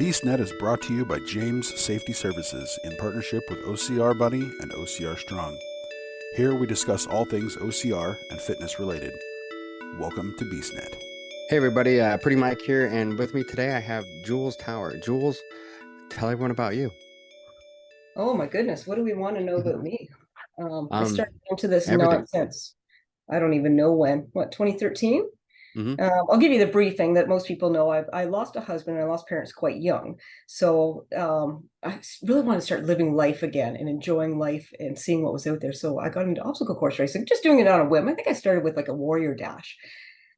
BeastNet is brought to you by James Safety Services in partnership with OCR Buddy and OCR Strong. Here we discuss all things OCR and fitness related. Welcome to BeastNet. Hey everybody, Pretty Mike here, and with me today I have Juls Tower. Juls, tell everyone about you. Oh my goodness, what do we want to know about me? I started into this Everything. nonsense. I don't even know when. What, 2013? Mm-hmm. I'll give you the briefing that most people know. I lost a husband and I lost parents quite young. So I really wanted to start living life again and enjoying life and seeing what was out there. So I got into obstacle course racing, just doing it on a whim. I think I started with like a warrior dash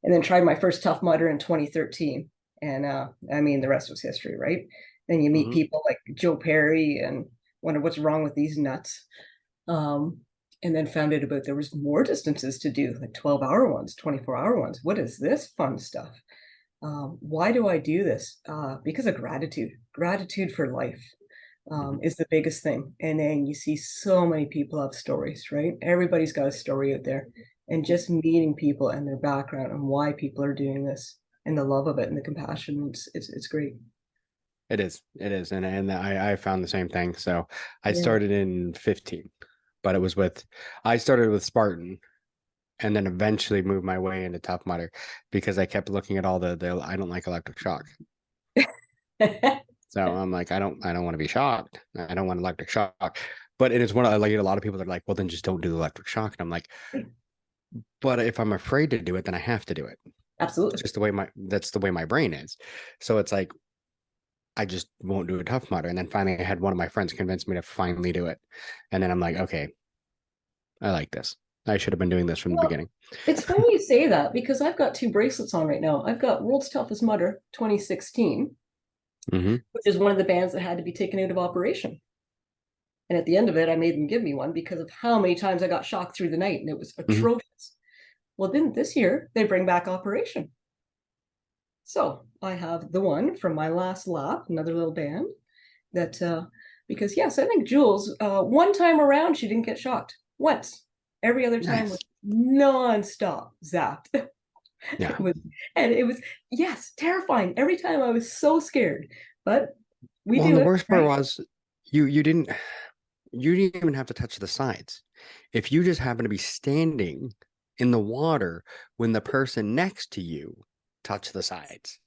and then tried my first Tough Mudder in 2013. And I mean, the rest was history, right? Then you meet people like Joe Perry and wonder what's wrong with these nuts. And then found out about there was more distances to do, like 12-hour ones, 24-hour ones. What is this fun stuff? Why do I do this? Because of gratitude. Gratitude for life is the biggest thing. And then you see so many people have stories, right? Everybody's got a story out there. And just meeting people and their background and why people are doing this and the love of it and the compassion, it's great. It is. And I found the same thing. So I started in 15. But I started with Spartan and then eventually moved my way into Tough Mudder because I kept looking at all the I don't like electric shock. So I'm like, I don't want to be shocked. I don't want electric shock. But it is one of, like, a lot of people are like, well, then just don't do electric shock. And I'm like, but if I'm afraid to do it, then I have to do it. Absolutely. It's just that's the way my brain is. So it's like, I just won't do a Tough Mudder. And then finally I had one of my friends convince me to finally do it. And then I'm like, okay, I like this. I should have been doing this from the beginning. It's funny you say that because I've got 2 bracelets on right now. I've got World's Toughest Mudder 2016, which is one of the bands that had to be taken out of operation. And at the end of it, I made them give me one because of how many times I got shocked through the night, and it was atrocious. Well, then this year, they bring back Operation. So I have the one from my last lap, another little band that, because yes, I think Jules, one time around, she didn't get shocked. Once. Every other time was non-stop zapped. Yeah. it was, yes, terrifying. Every time I was so scared. But the worst part was you didn't even have to touch the sides. If you just happen to be standing in the water when the person next to you touched the sides,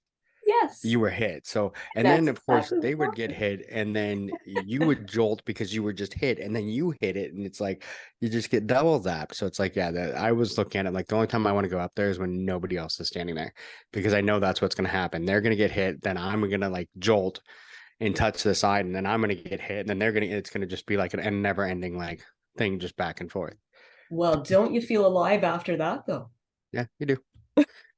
yes, you were hit. So, and then of course they would get hit, and then you would jolt because you were just hit, and then you hit it, and it's like you just get double zapped. So it's like, I was looking at it like the only time I want to go up there is when nobody else is standing there, because I know that's what's going to happen. They're going to get hit, then I'm going to like jolt and touch the side, and then I'm going to get hit, and then it's going to just be like an never ending like thing, just back and forth. Well, don't you feel alive after that though? Yeah, you do.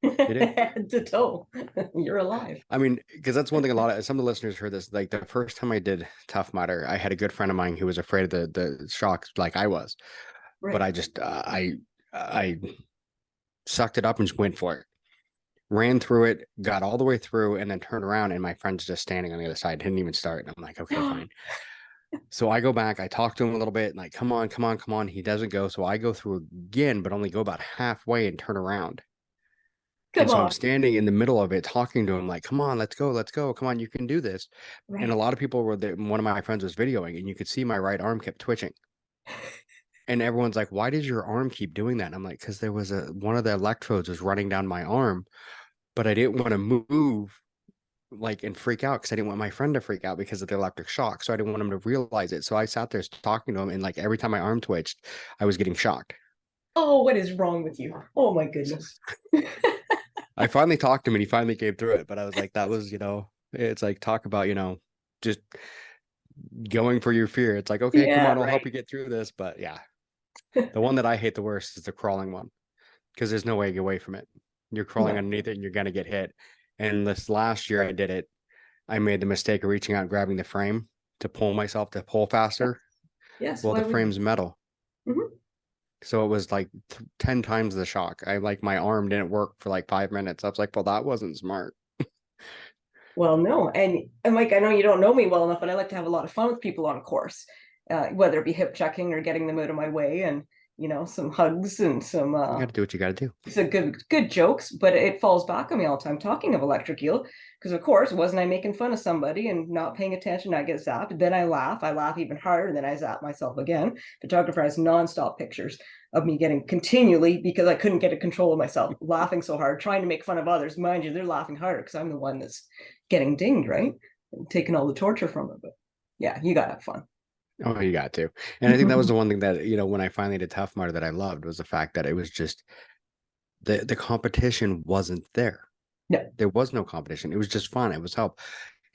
Head to toe, you're alive. I mean, because that's one thing some of the listeners heard this, like the first time I did Tough Mudder, I had a good friend of mine who was afraid of the shocks like I was, but I just I sucked it up and just went for it, ran through it, got all the way through, and then turned around, and my friend's just standing on the other side, didn't even start, and I'm like, okay, fine. So I go back, I talk to him a little bit, like, come on, he doesn't go. So I go through again, but only go about halfway and turn around. And so I'm standing in the middle of it, talking to him like, come on, let's go. Come on, you can do this. Right. And a lot of people were there. One of my friends was videoing, and you could see my right arm kept twitching. And everyone's like, why does your arm keep doing that? And I'm like, because there was one of the electrodes was running down my arm, but I didn't want to move like and freak out because I didn't want my friend to freak out because of the electric shock. So I didn't want him to realize it. So I sat there talking to him, and like every time my arm twitched, I was getting shocked. Oh, what is wrong with you? Oh my goodness. I finally talked to him, and he finally came through it. But I was like, that was, it's like, talk about, just going for your fear. It's like, okay, come on, I'll help you get through this. But yeah, the one that I hate the worst is the crawling one, because there's no way to get away from it. You're crawling underneath it, and you're going to get hit. And this last year I did it, I made the mistake of reaching out and grabbing the frame to pull myself to pull faster. Yes. Well, the frame's metal. So it was like 10 times the shock. My arm didn't work for like 5 minutes. I was like, well, that wasn't smart. Well, no. And Mike, I know you don't know me well enough, but I like to have a lot of fun with people on course, whether it be hip checking or getting them out of my way. And some hugs and some You got to do what you got to do. it's a good jokes, but it falls back on me all the time talking of electric eel because of course wasn't I making fun of somebody and not paying attention, I get zapped, then I laugh even harder, and then I zap myself again. Photographer has nonstop pictures of me getting continually, because I couldn't get a control of myself, laughing so hard, trying to make fun of others. Mind you, they're laughing harder because I'm the one that's getting dinged, right? And taking all the torture from it. But yeah, you gotta have fun. Oh, you got to. And I think that was the one thing that, when I finally did Tough Mudder that I loved was the fact that it was just the competition wasn't there. No. There was no competition. It was just fun. It was help.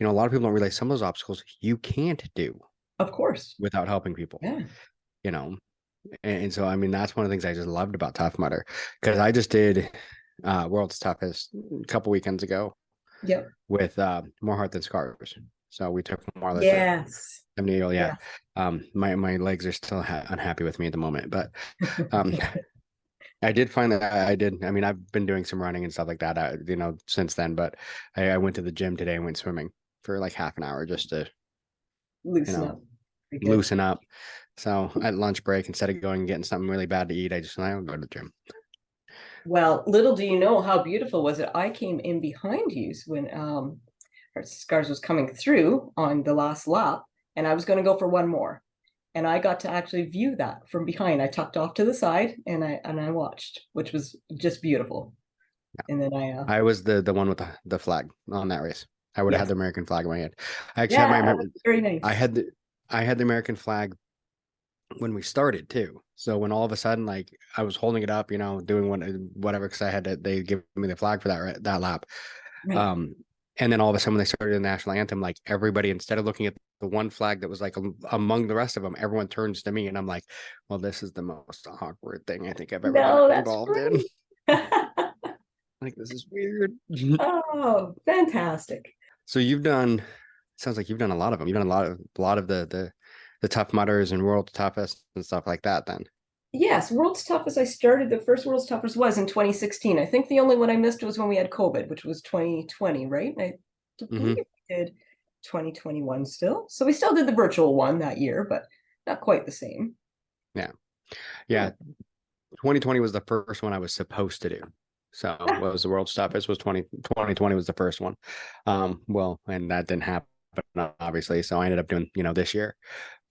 A lot of people don't realize some of those obstacles you can't do. Of course. Without helping people. Yeah. And so, I mean, that's one of the things I just loved about Tough Mudder, because I just did World's Toughest a couple weekends ago. Yep. With More Heart Than Scars. So we took more or less. Yes. 70. Yeah. My legs are still unhappy with me at the moment, but I did find that I mean, I've been doing some running and stuff like that, since then, but I went to the gym today and went swimming for like half an hour just to loosen up. So at lunch break, instead of going and getting something really bad to eat, I'll go to the gym. Well, little do you know how beautiful was it. I came in behind you when Scars was coming through on the last lap, and I was going to go for one more, and I got to actually view that from behind. I tucked off to the side and I watched, which was just beautiful. Yeah. And then I was the one with the flag on that race. I would have had the American flag in my head. I actually had very nice. I had the American flag when we started too. So when all of a sudden, like, I was holding it up, doing whatever, because they give me the flag for that lap. Right. And then all of a sudden, when they started the national anthem, like, everybody, instead of looking at the one flag that was like among the rest of them, everyone turns to me, and I'm like, well, this is the most awkward thing I think I've ever been involved in. Like, this is weird. Oh, fantastic. So sounds like you've done a lot of them. You've done a lot of the Tough Mudders and World's Toughest and stuff like that then. Yes, World's Toughest. I started, the first World's Toughest was in 2016. I think the only one I missed was when we had COVID, which was 2020, right? I believe we did 2021 still. So we still did the virtual one that year, but not quite the same. Yeah. 2020 was the first one I was supposed to do. So what was the World's Toughest was 2020 was the first one. Well, and that didn't happen, obviously. So I ended up doing, this year.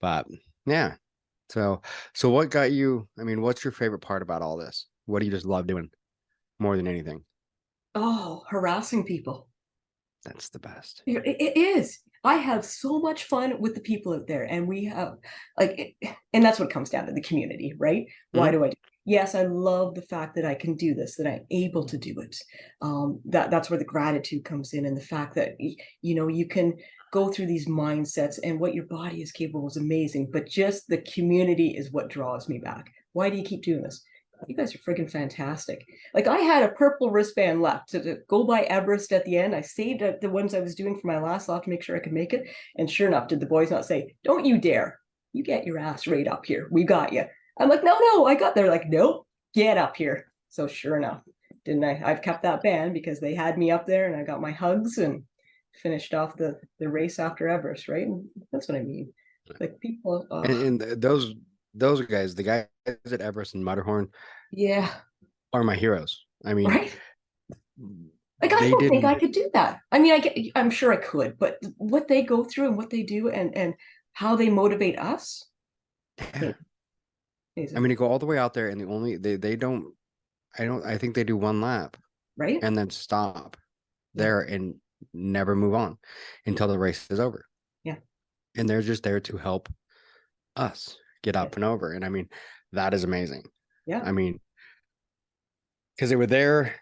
But yeah. So what got you, I mean, what's your favorite part about all this? What do you just love doing more than anything? Oh, harassing people. That's the best. It is. I have so much fun with the people out there, and we have and that's what it comes down to, the community, right? Why do I do? Yes, I love the fact that I can do this, that I'm able to do it. That's where the gratitude comes in, and the fact that you can go through these mindsets, and what your body is capable is amazing, but just the community is what draws me back. Why do you keep doing this? You guys are freaking fantastic. Like, I had a purple wristband left to go by Everest at the end. I saved the ones I was doing for my last lap to make sure I could make it. And sure enough, did the boys not say, don't you dare. You get your ass right up here. We got you. I'm like, no, I got there. Like, nope, get up here. So sure enough, didn't I? I've kept that band because they had me up there, and I got my hugs and finished off the race after Everest, right? And that's what I mean. Like, people. And those guys, the guys at Everest and Matterhorn, are my heroes. I mean, right? Like, I don't think I could do that. I mean, I'm sure I could, but what they go through and what they do and how they motivate us. Yeah. I mean, to go all the way out there, and I think they do one lap, right, and then stop there and never move on until the race is over. Yeah. And they're just there to help us get up and over. And I mean, that is amazing. Yeah. I mean, because they were there,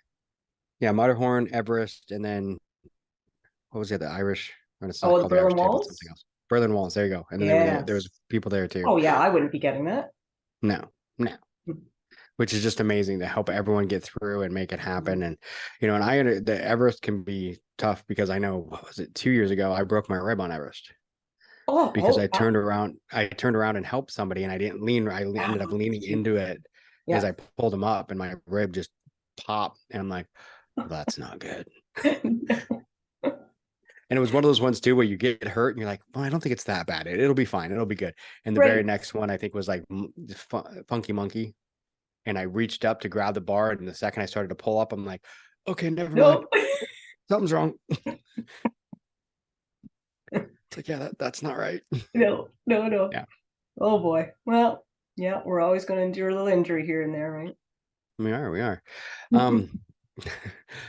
Matterhorn, Everest, and then what was it, the Irish? The Berlin Walls? Something else. Berlin Walls, there you go. And then there was people there too. Oh yeah, I wouldn't be getting that. No. Which is just amazing to help everyone get through and make it happen. And and the Everest can be tough, because I know, what was it, 2 years ago, I broke my rib on Everest. Because I turned around and helped somebody, and I didn't lean. I ended up leaning into it as I pulled him up, and my rib just popped. And I'm like, well, that's not good. And it was one of those ones too where you get hurt and you're like, well, I don't think it's that bad. It'll be fine. It'll be good. And the very Right. next one I think was like Funky Monkey. And I reached up to grab the bar. And the second I started to pull up, I'm like, okay, never mind. No. Something's wrong. It's like, yeah, that's not right. No. Yeah. Oh boy. Well, yeah, we're always going to endure a little injury here and there, right? We are.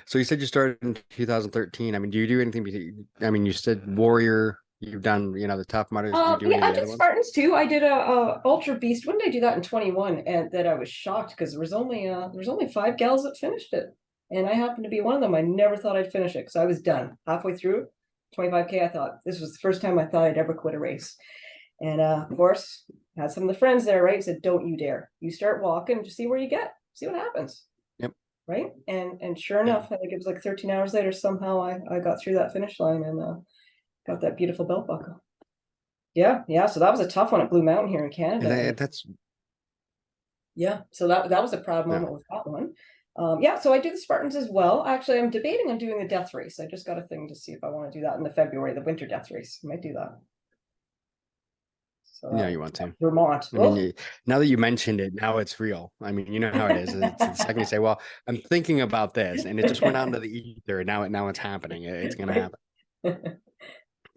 So you said you started in 2013. I mean, do you do anything? I mean, you said Warrior, you've done, the Tough Mudders. Do you do any Yeah, of I the did other ones? Spartans too. I did a Ultra Beast. When did I do that in 21? And that I was shocked because there was only 5 gals that finished it, and I happened to be one of them. I never thought I'd finish it because I was done halfway through 25K. I thought this was the first time I thought I'd ever quit a race, and of course had some of the friends there, right? Said, "Don't you dare! You start walking, just see where you get, see what happens." Yep. Right, and sure enough, I think it was like 13 hours later. Somehow I got through that finish line and got that beautiful belt buckle. Yeah. So that was a tough one at Blue Mountain here in Canada. And that's Yeah. So that was a proud yeah. moment with that one. Yeah. So I do the Spartans as well. Actually, I'm debating on doing a death race. I just got a thing to see if I want to do that in the February, the winter death race. I might do that. So Yeah, you want to. Vermont. I mean, now that you mentioned it, now it's real. I mean, you know how it is. It's the second you say, "Well, I'm thinking about this," and it just went out into the ether, and now it's happening. It's going to happen.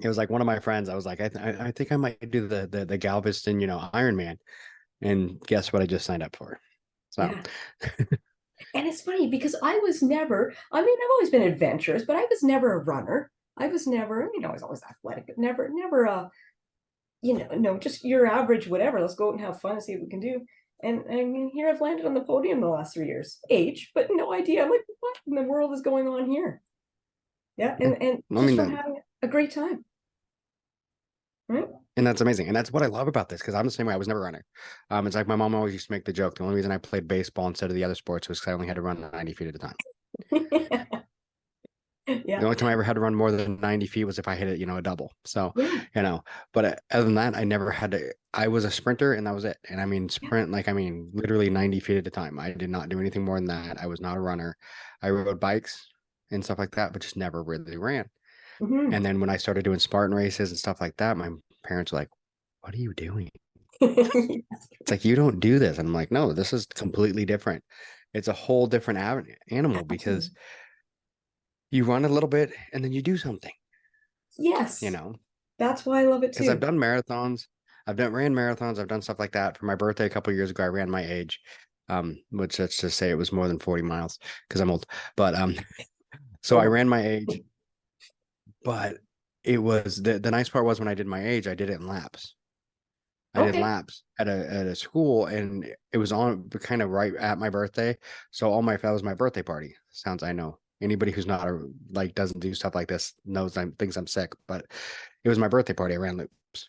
It was like one of my friends. I was like, I think I might do the Galveston, Ironman, and guess what? I just signed up for. So. Yeah. And it's funny because I was never. I mean, I've always been adventurous, but I was never a runner. I was never. I was always athletic, but never no, just your average, whatever. Let's go out and have fun and see what we can do. And I mean, here I've landed on the podium the last 3 years, age, but no idea. I'm like, what in the world is going on here? Yeah, and I just mean, from having a great time. Right? And that's amazing. And that's what I love about this because I'm the same way. I was never running. It's like my mom always used to make the joke. The only reason I played baseball instead of the other sports was because I only had to run 90 feet at a time. Yeah. The only time I ever had to run more than 90 feet was if I hit it, a double. So, Yeah. But other than that, I never had to. I was a sprinter and that was it. And I mean, literally 90 feet at a time. I did not do anything more than that. I was not a runner. I rode bikes and stuff like that, but just never really ran. Mhm. And then when I started doing Spartan races and stuff like that, my parents were like, "What are you doing?" It's like, you don't do this. And I'm like, no, this is completely different. It's a whole different animal because Absolutely. you run a little bit and then you do something, Yes. That's why I love it because I've too. done marathons. Ran marathons. I've done stuff like that. For my birthday a couple of years ago, I ran my age, which let's just say it was more than 40 miles because I'm old. But so I ran my age, but it was the nice part was when I did my age, I did it in laps. I did laps at a school, and it was on kind of right at my birthday. So that was my birthday party. I know anybody who's not doesn't do stuff like this thinks I'm sick, but it was my birthday party. I ran loops,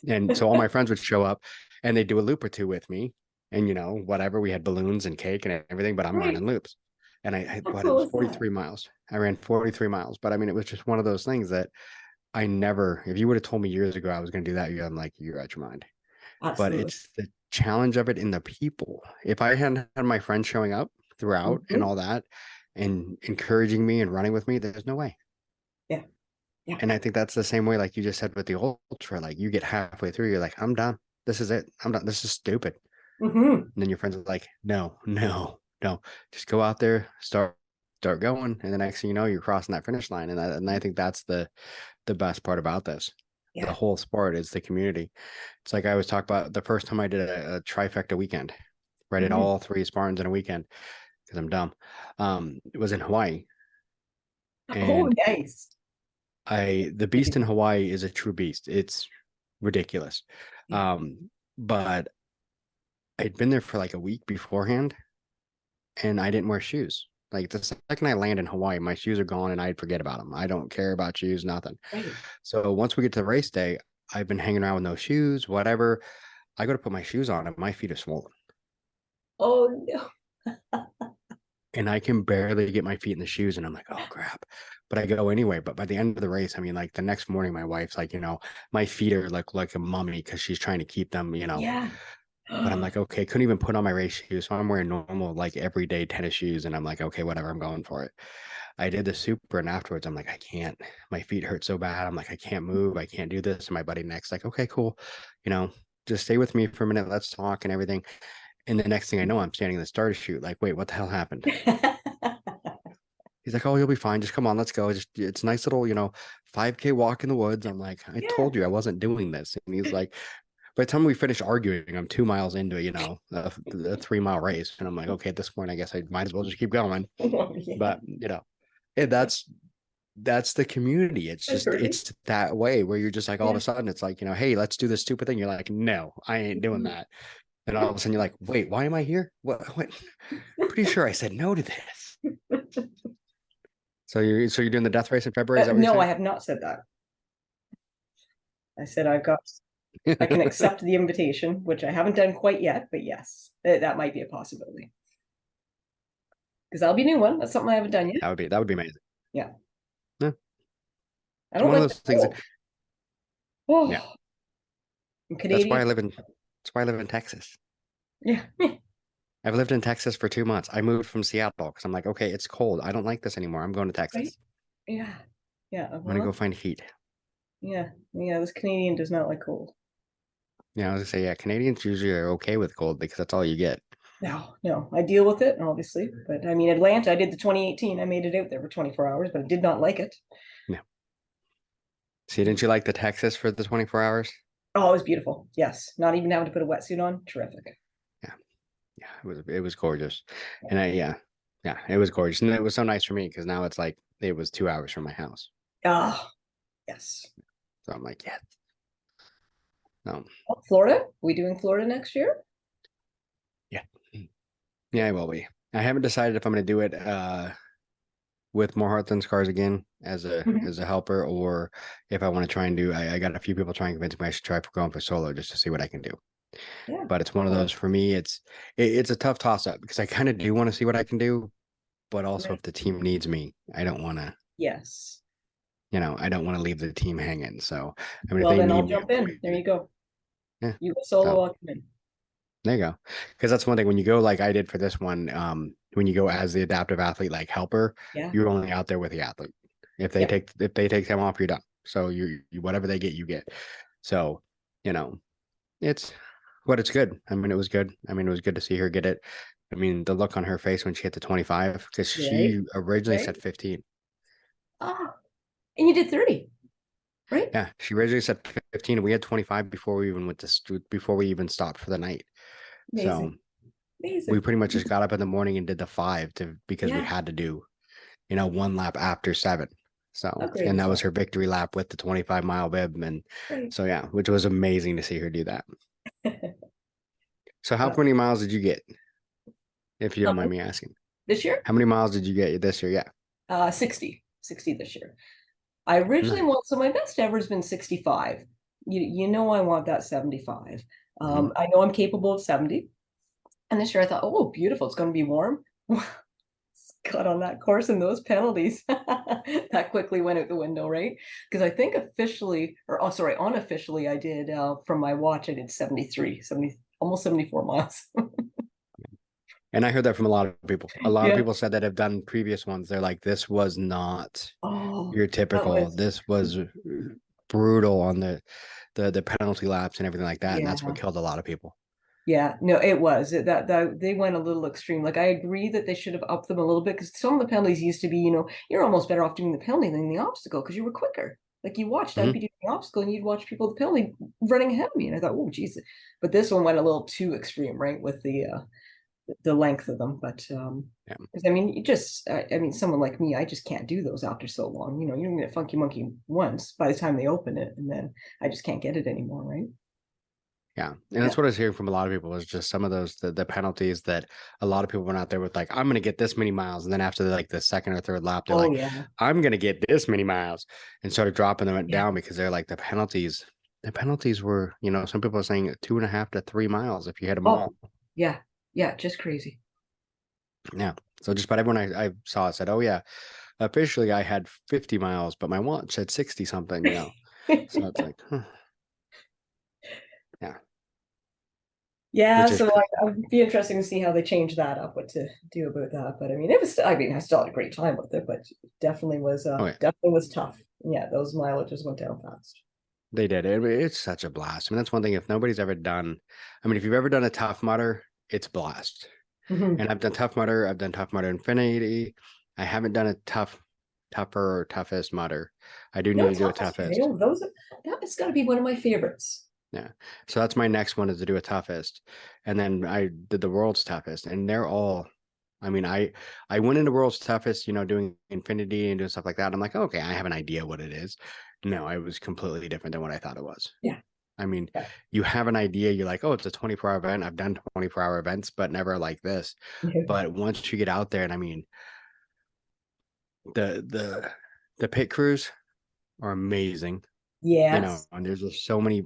and so all my friends would show up, and they'd do a loop or two with me, and whatever, we had balloons and cake and everything, but I'm running loops, and it was 43 miles. I ran 43 miles, but I mean, it was just one of those things that I never. If you would have told me years ago I was going to do that, I'm like, you're out your mind. But Absolutely. it's the challenge of it in the people. If I hadn't had my friends showing up throughout and all that and encouraging me and running with me, there's no way. Yeah. And I think that's the same way, like you just said with the ultra, like you get halfway through, you're like, I'm done. This is it. I'm done. This is stupid. And then your friends are like, no, just go out there, start going. And the next thing you know, you're crossing that finish line. And I think that's the best part about this. The whole sport is the community. It's like I always talk about the first time I did a trifecta weekend, I did all 3 Spartans in a weekend because I'm dumb. It was in Hawaii. And Nice. the beast in Hawaii is a true beast. It's ridiculous. But I'd been there for like a week beforehand and I didn't wear shoes. Like the second I land in Hawaii, my shoes are gone and I'd forget about them. I don't care about shoes, nothing. So once we get to the race day, I've been hanging around with no shoes, whatever. I go to put my shoes on and my feet are swollen. Oh no. And I can barely get my feet in the shoes and I'm like, oh crap. But I go anyway. But by the end of the race, I mean, like the next morning, my wife's like, my feet are like a mummy because she's trying to keep them, Yeah. But I'm like, okay, couldn't even put on my race shoes. So I'm wearing normal, like everyday tennis shoes. And I'm like, okay, whatever, I'm going for it. I did the super, and afterwards I'm like, I can't, my feet hurt so bad. I'm like, I can't move. I can't do this. And my buddy next, like, okay, cool. Just stay with me for a minute. Let's talk and everything. And the next thing I know, I'm standing in the starter chute. Like, wait, what the hell happened? He's like, oh, you'll be fine. Just come on, let's go. It's a nice little, 5K walk in the woods. I'm like, I Yeah. told you I wasn't doing this. And he's like, by the time we finish arguing, I'm 2 miles into, a 3 mile race. And I'm like, okay, at this point, I guess I might as well just keep going. Oh, yeah. But, that's the community. It's That's just, perfect. it's that way where you're just like, all of Yeah. a sudden it's like, hey, let's do this stupid thing. You're like, no, I ain't doing that. And all of a sudden you're like, wait, why am I here? What? Pretty sure I said no to this. So you're doing the death race in February? Is that what No, you're I have not said that. I said I can saying? accept the invitation, which I haven't done quite yet, but yes, that might be a possibility. Because that'll be a new one. That's something I haven't done yet. That would be amazing. Yeah. Yeah. I It's don't one of like those things. Oh, Yeah. I'm That's why Canadian. that's why I live in Texas. Yeah. I've lived in Texas for 2 months. I moved from Seattle because I'm like, okay, it's cold. I don't like this anymore. I'm going to Right? Texas. Yeah. Yeah. I'm gonna go find heat. Yeah. Yeah. This Canadian does not like cold. Yeah, I was gonna say, yeah, Canadians usually are okay with cold because that's all you get. No. I deal with it, obviously. But I mean, Atlanta, I did the 2018. I made it out there for 24 hours, but I did not like it. Yeah. See, didn't you like the Texas for the 24 hours? Oh, it was beautiful. Yes. Not even having to put a wetsuit on. Terrific. Yeah, it was gorgeous. And it was gorgeous. And it was so nice for me because now it's like it was 2 hours from my house. Ah, yes. So I'm like, yeah. No. Oh, Florida? We doing Florida next year? Yeah. Yeah, I will be. I haven't decided if I'm gonna do it with More Heart Than Scars again as a helper, or if I want to try and do. I got a few people trying to convince me I should try for going for solo just to see what I can do. Yeah. But it's one of those for me. It's a tough toss up because I kind of do want to see what I can do, but also if the team needs me, I don't want to. Yes. I don't want to leave the team hanging. So I mean, Well, if they then I'll need me, jump in. There you go. yeah. You go solo, So I'll come in. there you go. Because that's one thing when you go like I did for this one. When you go as the adaptive athlete, like helper, Yeah. you're only out there with the athlete. If they take time off, you're done. So you whatever they get, you get. So it's good. I mean, it was good. I mean, it was good to see her get it. I mean, the look on her face when she hit the 25, because she originally said 15. Ah, and you did 30, right? Yeah, she originally said 15, and we had 25 before we even stopped for the night. Amazing. So Amazing. we pretty much just got up in the morning and did the 5 because we had to do, one lap after 7. So, and that was her victory lap with the 25-mile bib. And so, yeah, which was amazing to see her do that. So how many miles did you get? If you don't mind me asking. This year? How many miles did you get this year? Yeah. 60 this year. I originally so my best ever has been 65. I want that 75. I know I'm capable of 70. And this year I thought, oh, beautiful. It's going to be warm. Got on that course and those penalties that quickly went out the window, right? Because I think unofficially I did from my watch, I did 70, almost 74 miles. And I heard that from a lot of people. A lot of people said that have done previous ones. They're like, this was not your typical. This was brutal on the penalty laps and everything like that. And that's what killed a lot of people. Yeah, no, it was that they went a little extreme. Like I agree that they should have upped them a little bit because some of the penalties used to be, you're almost better off doing the penalty than the obstacle because you were quicker. Like you watched, I'd be doing the obstacle and you'd watch people the penalty running ahead of me, and I thought, oh, Jesus. But this one went a little too extreme, right, with the length of them. But because I mean, someone like me, I just can't do those after so long. You're gonna get funky monkey once by the time they open it, and then I just can't get it anymore, right? Yeah. And that's what I was hearing from a lot of people, is just some of those, the penalties that a lot of people went out there with, like, I'm going to get this many miles. And then after the second or third lap, they're I'm going to get this many miles, and started dropping them down because they're like the penalties were, some people are saying 2.5 to 3 miles if you hit them all. Yeah. Yeah. Just crazy. Yeah. So just about everyone I saw said, oh yeah, officially I had 50 miles, but my watch said 60 something, So it's like, huh. Yeah. Yeah, which is so I'd be interesting to see how they change that up, what to do about that. But I mean, I still had a great time with it, but oh yeah, definitely was tough. Yeah, those mileages went down fast. they did it. It's such a blast. I mean, that's one thing. If nobody's ever done, I mean, if you've ever done a Tough Mudder, it's a blast. Mhm. And I've done Tough Mudder. I've done Tough Mudder Infinity. I haven't done a tougher or toughest Mudder. I do need No, to do a toughest. toughest. That has got to be one of my favorites. Yeah. So that's my next one, is to do a toughest. And then I did the world's toughest, and they're all, I mean, I went into world's toughest, doing infinity and doing stuff like that. I'm like, okay, I have an idea what it is. No, it was completely different than what I thought it was. Yeah. I mean, Yeah. you have an idea, you're like, oh, it's a 24-hour event. I've done 24-hour events, but never like this. But once you get out there, and I mean, the pit crews are amazing. Yes. And there's just so many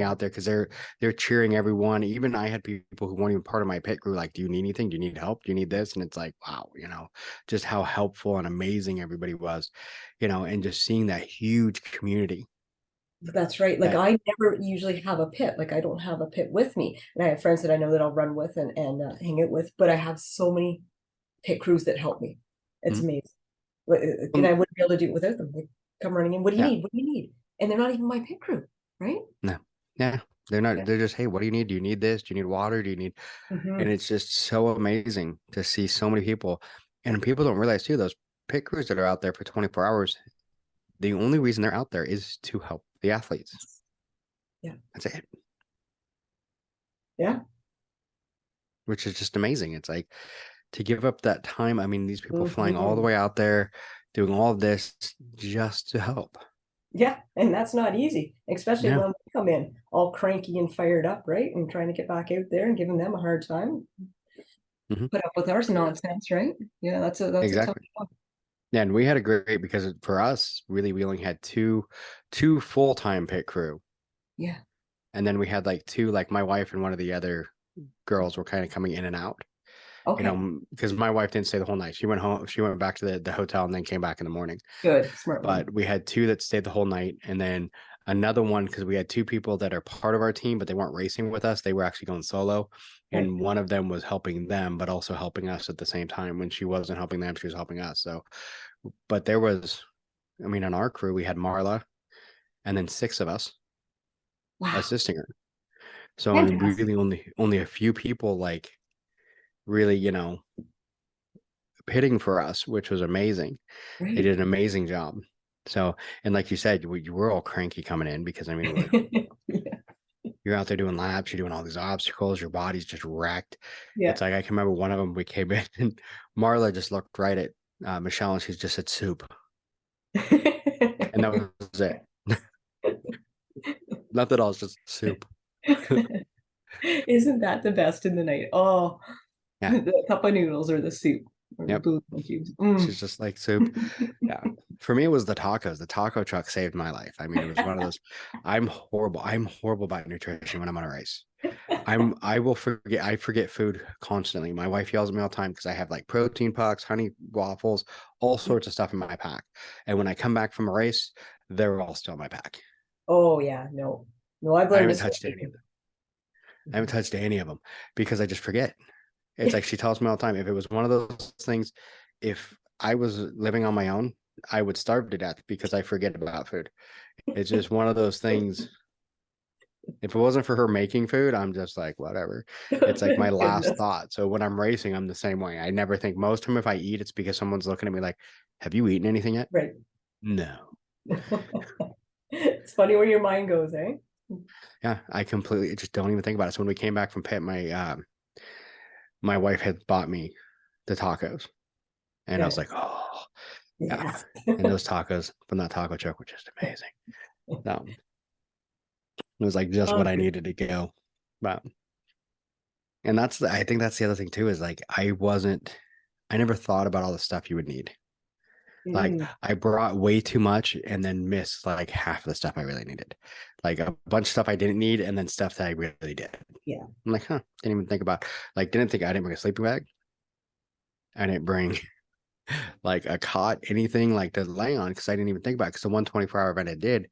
out there, because they're cheering everyone. Even I had people who weren't even part of my pit crew, like, do you need anything? Do you need help? Do you need this? And it's like, wow, just how helpful and amazing everybody was, and just seeing that huge community. That's right. Like That I never usually have a pit. Like I don't have a pit with me, and I have friends that I know that I'll run with and hang out with. But I have so many pit crews that help me. It's Mhm. amazing. And I wouldn't be able to do it without them. Like, come running in. What do you Yeah, need? What do you need? And they're not even my pit crew, right? no, yeah, they're not. Yeah. They're just, hey, what do you need? Do you need this? Do you need water? Do you need? And Hmm. it's just so amazing to see so many people. And people don't realize too, those pit crews that are out there for 24 hours, the only reason they're out there is to help the athletes. Yeah. That's it. Yeah. Which is just amazing. It's like, to give up that time. I mean, these people flying all the Hmm. way out there, doing all of this just to help. Yeah. And that's not easy, especially No. when we come in all cranky and fired up, right? And trying to get back out there and giving them a hard time. Hmm. Put up with our nonsense, right? Yeah, that's a tough Exactly. job. Yeah, and we had a great, because for us, really, we only had two full-time pit crew. Yeah. And then we had like two, like my wife and one of the other girls were kind of coming in and out. Okay. Because my wife didn't stay the whole night. She went home, she went back to the hotel and then came back in the morning. Good. Smart woman. But we had two that stayed the whole night, and then another one, because we had two people that are part of our team, but they weren't racing with us. They were actually going solo. Right. And one of them was helping them, but also helping us at the same time. When she wasn't helping them, she was helping us. So, but there was, I mean, on our crew, we had Marla and then 6 of us Wow. assisting her. So, I mean, Fantastic. really only a few people, like, really, pitting for us, which was amazing. They Right. did an amazing job. So, and like you said, you were all cranky coming in, because I mean, Yeah. you're out there doing laps, you're doing all these obstacles, your body's just wrecked. Yeah. It's like, I can remember one of them, we came in and Marla just looked right at Michelle, and she just said soup. And that was it. Nothing else, just soup. Isn't that the best in the night? Oh, Yeah. the cup of noodles or the soup or the Yep. bouillon cubes. Mm. She's just like soup. Yeah. For me, it was the tacos. The taco truck saved my life. I mean, it was one of those. I'm horrible. I'm horrible about nutrition when I'm on a race. I forget food constantly. My wife yells at me all the time because I have like protein pucks, honey waffles, all sorts of stuff in my pack. And when I come back from a race, they're all still in my pack. Oh yeah, no. No, I've I learned haven't this. touched any of them. I haven't touched any of them because I just forget. It's like she tells me all the time, if it was one of those things, if I was living on my own, I would starve to death because I forget about food. It's just one of those things. If it wasn't for her making food, I'm just like, whatever. It's like my last Goodness. thought. So when I'm racing, I'm the same way. I never think, most time if I eat, it's because someone's looking at me like, have you eaten anything yet? Right. No. It's funny where your mind goes, eh? Yeah, I completely just don't even think about it. So when we came back from pit, my wife had bought me the tacos, and I was Good. like, oh, yeah. Yes. And those tacos from that taco truck were just amazing. It was like just Oh, what I good. needed to go. But and I think that's the other thing too, is like, I never thought about all the stuff you would need. Like, Mm. I brought way too much and then missed like half of the stuff I really needed. Like a bunch of stuff I didn't need, and then stuff that I really did. Yeah. I'm like, didn't even think about, like, I didn't bring a sleeping bag. I didn't bring like a cot, anything like to lay on, because I didn't even think about it. Because the 124-hour event I did,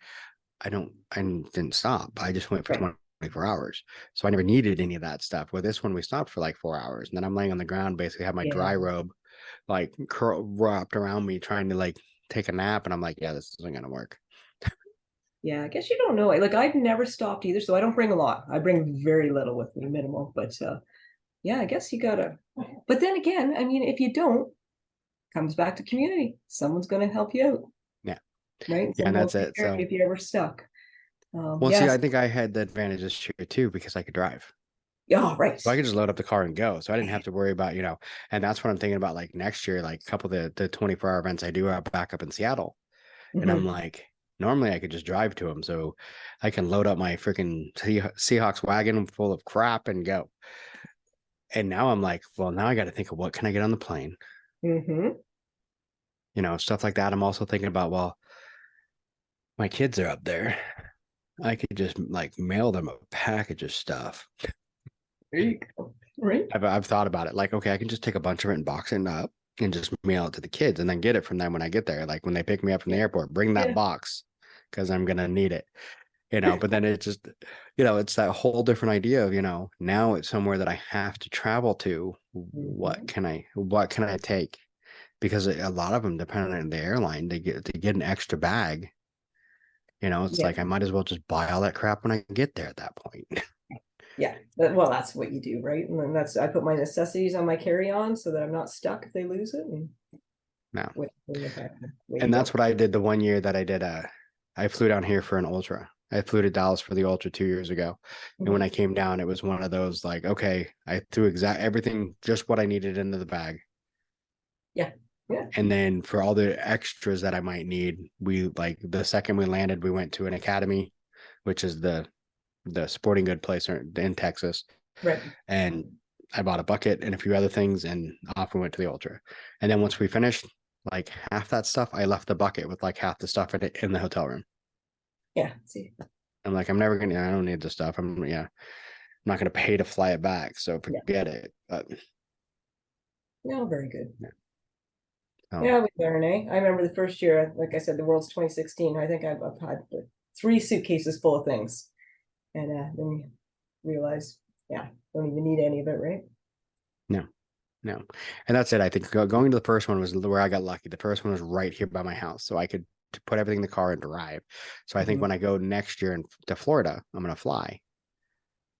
I didn't stop. I just went for Right. 24 hours. So I never needed any of that stuff. With this one, we stopped for like 4 hours. And then I'm laying on the ground, basically have my dry robe like wrapped around me, trying to like take a nap. And I'm like, yeah, this isn't going to work. Yeah, I guess you don't know. Like I've never stopped either, so I don't bring a lot. I bring very little with me, minimal. But yeah, I guess you gotta. But then again, I mean, if you don't, comes back to community. Someone's going to help you out. Yeah. Right. Yeah, and Someone will that's take it. care of So, you if you're ever stuck. well, see, Yes. I think I had the advantage this year too because I could drive. Yeah. Right. So I could just load up the car and go. So I didn't have to worry about, and that's what I'm thinking about like next year, like a couple of the 24-hour events I do are back up in Seattle. And I'm like, normally I could just drive to them. So I can load up my freaking Seahawks wagon full of crap and go. And now I'm like, well, now I got to think of what can I get on the plane? Stuff like that. I'm also thinking about, well, my kids are up there. I could just like mail them a package of stuff. There you go. Right. I've thought about it. Like, okay, I can just take a bunch of it and box it up and just mail it to the kids and then get it from them when I get there. Like when they pick me up from the airport, bring that box because I'm going to need it, but then it just, it's that whole different idea of, now it's somewhere that I have to travel to. What can I take? Because a lot of them, depending on the airline, they get an extra bag. It's like I might as well just buy all that crap when I get there at that point. Yeah, well, that's what you do, right? And then I put my necessities on my carry-on so that I'm not stuck if they lose it. And that's what I did the one year that I did. I flew down here for an ultra. I flew to Dallas for the ultra 2 years ago, and when I came down, it was one of those like, okay, I threw everything, just what I needed into the bag. Yeah. And then for all the extras that I might need, we like the second we landed, we went to an academy, which is the sporting good place in Texas. Right. And I bought a bucket and a few other things, and off we went to the ultra. And then once we finished, like half that stuff, I left the bucket with like half the stuff in the hotel room. Yeah. See. I'm like, I don't need the stuff. I'm not gonna pay to fly it back. So forget it. But very good. Yeah. Yeah, we learn, eh? I remember the first year, like I said, the World's 2016. I think I've had 3 suitcases full of things. And then you realize, don't even need any of it, right? No. And that's it. I think going to the first one was where I got lucky. The first one was right here by my house. So I could put everything in the car and drive. So I think when I go next year to Florida, I'm going to fly.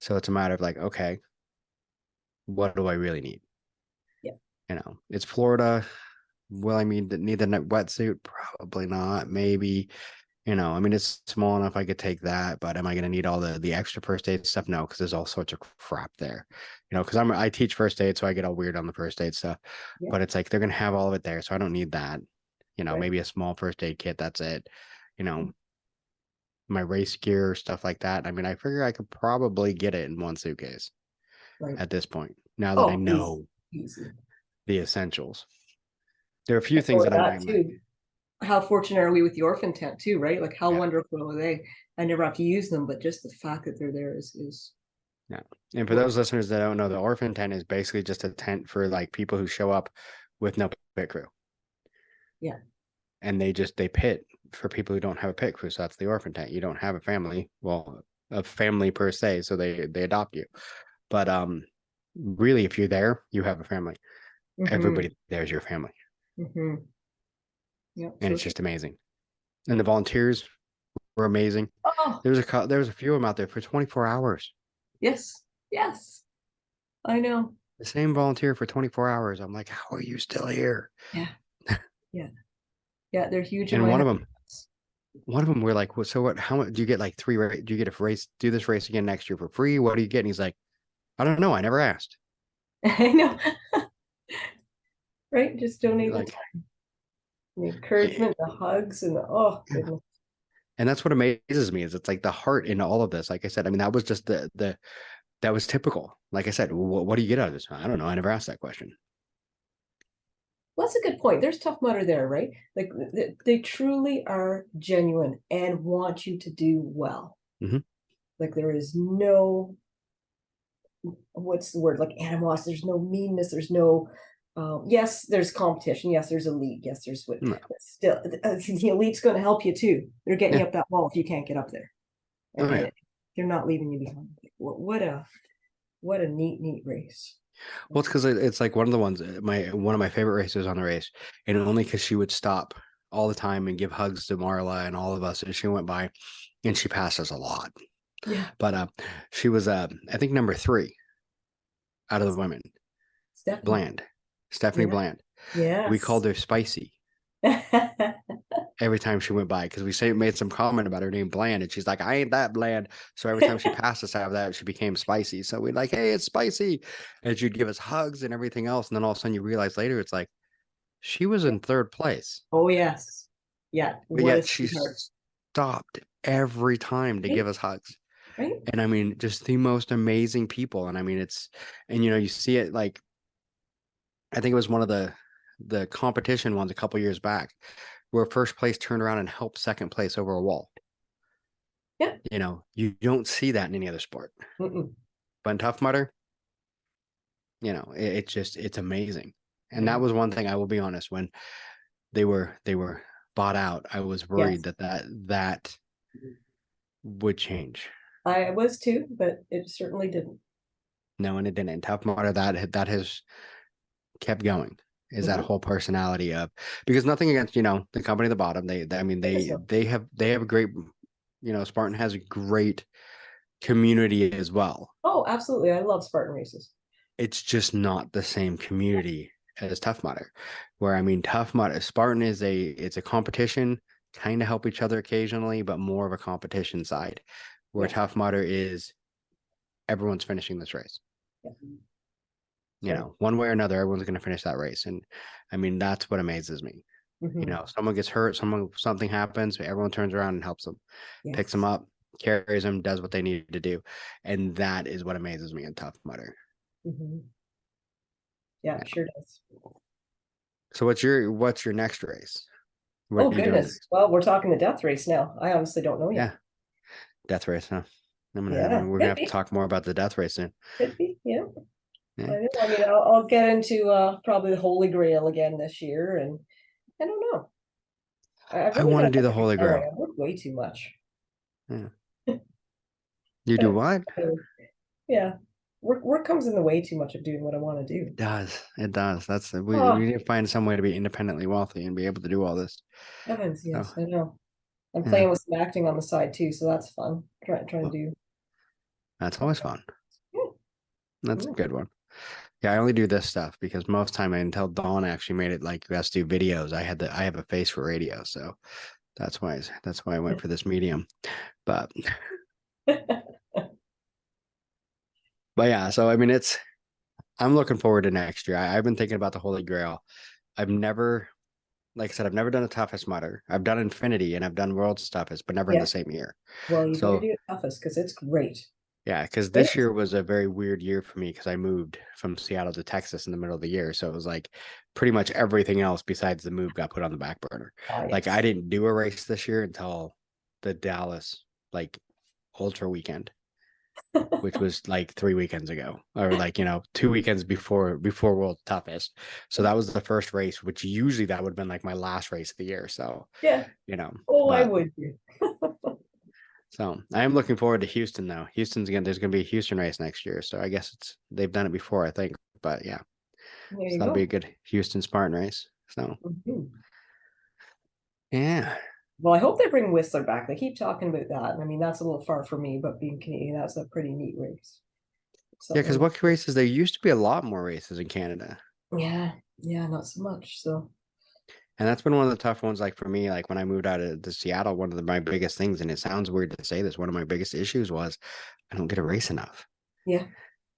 So it's a matter of like, okay, what do I really need? Yeah. It's Florida. Will I need the wetsuit? Probably not. Maybe. It's small enough I could take that, but am I going to need all the extra first aid stuff? No, because there's all sorts of crap there, because I teach first aid, so I get all weird on the first aid stuff, but it's like, they're going to have all of it there. So I don't need that, maybe a small first aid kit. That's it. My race gear, stuff like that. I figure I could probably get it in one suitcase at this point. Now that I know the essentials, there are a few things that I might. How fortunate are we with the orphan tent too, right? Like how wonderful are they? I never have to use them, but just the fact that they're there is. Yeah. And for those listeners that don't know, the orphan tent is basically just a tent for like people who show up with no pit crew. Yeah. And they pit for people who don't have a pit crew. So that's the orphan tent. You don't have a family, a family per se. So they adopt you. But really, if you're there, you have a family. Everybody there's your family. Yeah. And it's just amazing. And the volunteers were amazing. Oh, there was a few of them out there for 24 hours. Yes. I know. The same volunteer for 24 hours. I'm like, how are you still here? Yeah. They're huge. And one of them, we're like, well, so what? How much do you get? Like 3 race? Do you get a race? Do this race again next year for free? What do you get? And he's like, I don't know. I never asked. I know. Right? Just donate the time. The encouragement, the hugs, and goodness. And that's what amazes me is it's like the heart in all of this. Like I said, that was just that was typical. Like I said, what do you get out of this? I don't know. I never asked that question. Well, that's a good point. There's Tough Mudder there, right? Like they truly are genuine and want you to do well. Like there is no, what's the word? Like animosity. There's no meanness. There's no. Yes, there's competition. Yes, there's a league. Yes, there's what. No. Still, the elite's going to help you too. They're getting you up that wall if you can't get up there. They're not leaving you behind. What a neat race. Well, it's because it's like one of the ones, one of my favorite races on the race, and only because she would stop all the time and give hugs to Marla and all of us, and she went by, and she passed us a lot. Yeah. But she was I think number 3 out of the women. Stephanie Bland. Yeah. We called her Spicy every time she went by because we made some comment about her name Bland, and she's like, I ain't that bland. So every time she passed us out of that, she became Spicy. So we'd like, hey, it's Spicy, and she'd give us hugs and everything else. And then all of a sudden you realize later it's like she was in 3rd place. Oh yes. Yeah. But yet she stopped every time to give us hugs. Right. And I mean, just the most amazing people. And I mean, and you see it like, I think it was one of the competition ones a couple years back where 1st place turned around and helped 2nd place over a wall. Yeah. You don't see that in any other sport. Mm-mm. But in Tough Mudder, it's amazing. And that was one thing, I will be honest, when they were bought out, I was worried that would change. I was too, but it certainly didn't. No, and it didn't. In Tough Mudder, that has kept going. Is that whole personality of, because nothing against the company at the bottom, they have a great, Spartan has a great community as well. Oh, absolutely. I love Spartan races. It's just not the same community as Tough Mudder, where Tough Mudder, Spartan it's a competition, kind of help each other occasionally, but more of a competition side, where Tough Mudder is everyone's finishing this race. One way or another, everyone's going to finish that race. And that's what amazes me. Someone gets hurt, something happens, everyone turns around and helps them, picks them up, carries them, does what they need to do. And that is what amazes me in Tough Mudder. Yeah, it sure does. So what's your next race? Oh goodness. Well, we're talking the death race now. I honestly don't know yet. Yeah. Death race, huh? We're gonna have to talk more about the death race soon. Could be, yeah. I'll get into probably the Holy Grail again this year, and I don't know. I want to do the Holy Grail. I work way too much. Yeah. You do what? Yeah. Work comes in the way too much of doing what I want to do. It does. That's we need to find some way to be independently wealthy and be able to do all this. Heavens, yes, I know. I'm playing with some acting on the side too, so that's fun. Trying to do. That's always fun. That's a good one. Yeah, I only do this stuff because most time until Dawn actually made it like you have to do videos. I have a face for radio, so that's why I went for this medium. But yeah, so I'm looking forward to next year. I've been thinking about the Holy Grail. I've never, like I said, I've never done a Toughest Mudder. I've done Infinity and I've done World's Toughest, but never in the same year. Well, you better do it Toughest because it's great. Yeah, because this year was a very weird year for me because I moved from Seattle to Texas in the middle of the year. So it was like pretty much everything else besides the move got put on the back burner. Like I didn't do a race this year until the Dallas Ultra weekend, which was like 3 weekends ago, or 2 weekends before World Toughest. So that was the first race, which usually that would have been like my last race of the year. So I would do. So I am looking forward to Houston though. There's gonna be a Houston race next year. So I guess they've done it before, I think. But yeah. So that'll be a good Houston Spartan race. So yeah. Well, I hope they bring Whistler back. They keep talking about that. That's a little far for me, but being Canadian, that's a pretty neat race. Yeah, because what races? There used to be a lot more races in Canada. Yeah, not so much. So. And that's been one of the tough ones. Like for me, like when I moved out of Seattle, one of my biggest things, and it sounds weird to say this, one of my biggest issues was I don't get to race enough. Yeah.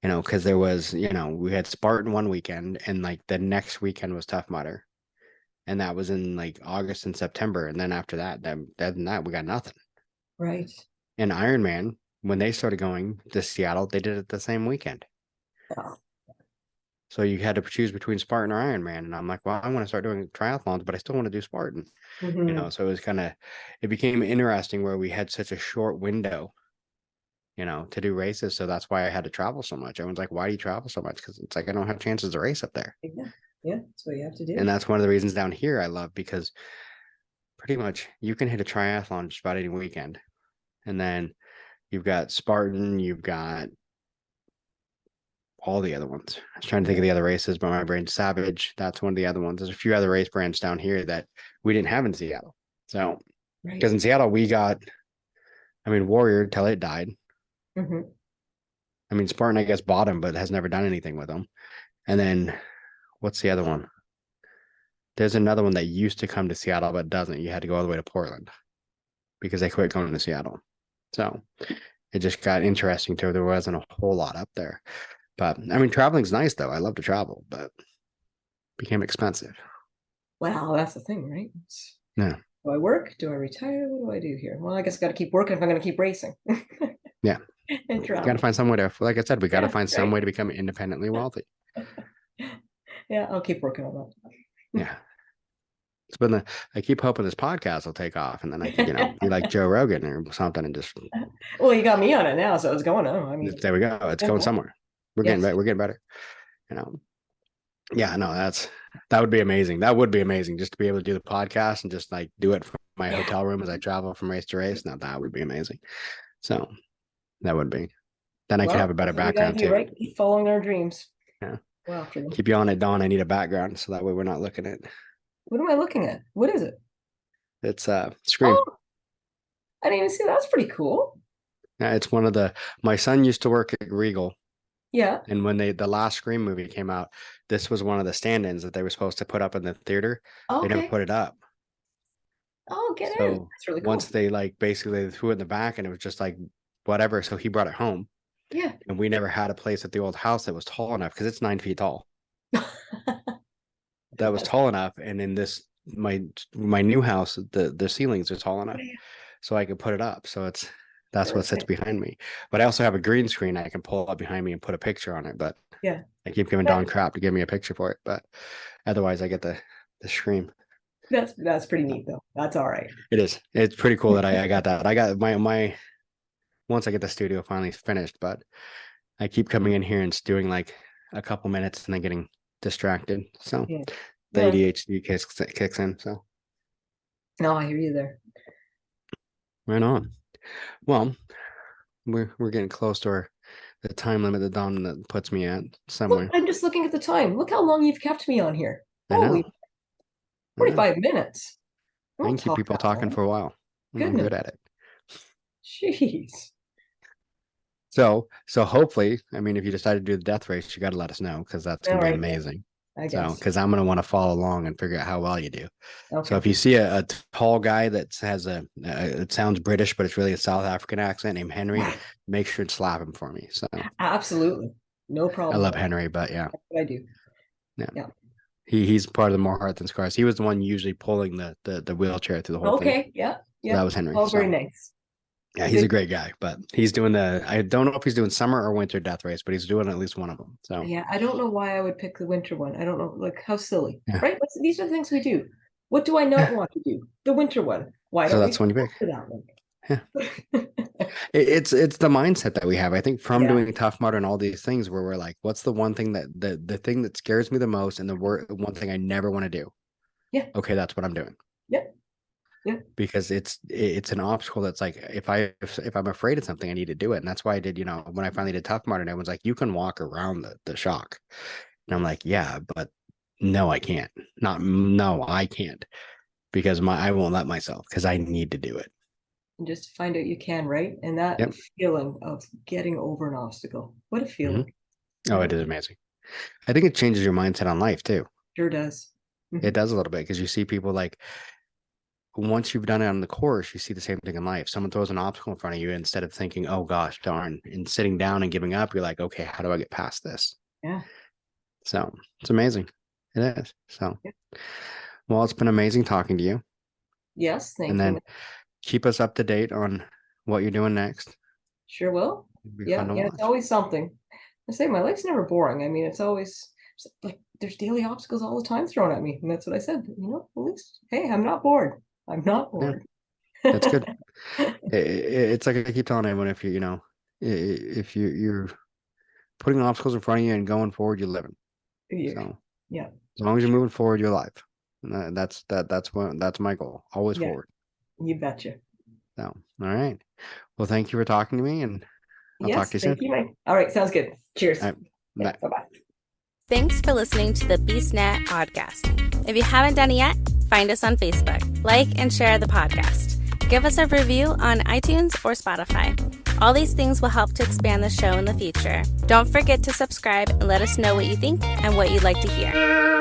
Because there was, we had Spartan one weekend, and like the next weekend was Tough Mudder, and that was in like August and September, and then after that, we got nothing. Right. And Ironman, when they started going to Seattle, they did it the same weekend. Oh. So you had to choose between Spartan or Ironman. And I'm like, well, I want to start doing triathlons, but I still want to do Spartan. So it was it became interesting where we had such a short window, to do races. So that's why I had to travel so much. Everyone's like, why do you travel so much? Because it's like, I don't have chances to race up there. Yeah, that's what you have to do. And that's one of the reasons down here I love, because pretty much you can hit a triathlon just about any weekend. And then You've got Spartan. You've got all the other ones. I was trying to think of the other races, but my brain's Savage. That's one of the other ones. There's a few other race brands down here that we didn't have in Seattle. So, because in Seattle, we got, I mean, Warrior till it died. I mean, Spartan, I guess, bought him, but has never done anything with them. And then what's the other one? There's another one that used to come to Seattle, but doesn't. You had to go all the way to Portland because they quit going to Seattle. So it just got interesting too. There wasn't a whole lot up there. But I mean, traveling's nice though. I love to travel, but it became expensive. Well, that's the thing, right? Yeah. Do I work? Do I retire? What do I do here? Well, I guess I got to keep working if I'm going to keep racing. Yeah. And got to find some way to, like I said, we got to find some way to become independently wealthy. Yeah, I'll keep working on that. Yeah. It's been I keep hoping this podcast will take off, and then I could, be like Joe Rogan or something, and just. Well, you got me on it now, so it's going on. I mean, there we go. It's going somewhere. We're getting better. We're getting better. Yeah, no, that would be amazing. That would be amazing just to be able to do the podcast and just like do it from my hotel room as I travel from race to race. Now that would be amazing. So that would be. Then I could have a better background too. Right, keep following our dreams. Yeah. Well, after them. Keep you on it, Dawn. I need a background so that way we're not looking at. What am I looking at? What is it? It's Scream. Oh, I didn't even see that. That's pretty cool. Yeah, it's one of my son used to work at Regal. Yeah. And when the last Scream movie came out, this was one of the stand-ins that they were supposed to put up in the theater. Okay. They never put it up. Oh, get in. That's really cool. Once they basically threw it in the back, and it was just like whatever. So he brought it home. Yeah. And we never had a place at the old house that was tall enough because it's 9 feet tall. That was tall enough. And in my new house, the ceilings are tall enough, so I could put it up. So that's what sits behind me. But I also have a green screen I can pull up behind me and put a picture on it. But yeah, I keep giving Dawn crap to give me a picture for it. But otherwise, I get the Scream. That's pretty neat though. That's all right. It is. It's pretty cool that I got that. I got my once I get the studio finally finished, but I keep coming in here and doing like a couple minutes and then getting distracted. So the ADHD kicks in. So no, I hear you there. Right on. Well, we're getting close to the time limit that Dawn puts me at somewhere. Look, I'm just looking at the time. Look how long you've kept me on here. Holy, 45 minutes. I can keep people talking for a while. I'm good at it. Jeez. So hopefully, I mean, if you decide to do the death race, you got to let us know because that's going to be amazing. I guess. Because I'm going to want to follow along and figure out how well you do. Okay. So if you see a tall guy that has it sounds British, but it's really a South African accent named Henry, make sure to slap him for me. So absolutely. No problem. I love Henry, but yeah. That's what I do. Yeah. He's part of the More Heart Than Scars. He was the one usually pulling the wheelchair through the whole thing. Okay. Yeah. So that was Henry. Oh, very nice. Yeah, he's a great guy, but he's doing I don't know if he's doing summer or winter death race, but he's doing at least one of them. So yeah, I don't know why I would pick the winter one. I don't know, like how silly, right? These are the things we do. What do I not want to do? The winter one. Why don't that's when you pick that one? Yeah. It's the mindset that we have. I think from doing Tough Mudder and all these things where we're like, what's the one thing that the thing that scares me the most and the one thing I never want to do? Yeah. Okay, that's what I'm doing. Yeah. Yeah. Because it's an obstacle that's like if I'm afraid of something, I need to do it. And that's why I did, when I finally did Tough Mudder, and everyone's like, you can walk around the shock. And I'm like, yeah, but no, I can't. No, I can't. Because I won't let myself because I need to do it. And just find out you can, right? And that feeling of getting over an obstacle. What a feeling. Mm-hmm. Oh, it is amazing. I think it changes your mindset on life too. Sure does. Mm-hmm. It does a little bit because you see people like once you've done it on the course, you see the same thing in life. Someone throws an obstacle in front of you, instead of thinking, oh gosh, darn, and sitting down and giving up, you're like, okay, how do I get past this? Yeah. So it's amazing. It is. So, well, it's been amazing talking to you. Yes. Thank you. And then keep us up to date on what you're doing next. Sure will. Yeah. It's always something. I say my life's never boring. I mean, it's always like there's daily obstacles all the time thrown at me. And that's what I said. At least, hey, I'm not bored. I'm not bored. Yeah, that's good. It's like I keep telling everyone, if if you're putting obstacles in front of you and going forward, you're living. Yeah. So yeah, as long as you're moving forward, you're alive. And that's my goal. Always forward. You betcha. So all right. Well, thank you for talking to me, and I'll talk to you soon. Thank you, Mike. All right, sounds good. Cheers. All right, bye. Bye-bye. Thanks for listening to the BeastNet podcast. If you haven't done it yet, find us on Facebook, like and share the podcast. Give us a review on iTunes or Spotify. All these things will help to expand the show in the future. Don't forget to subscribe and let us know what you think and what you'd like to hear.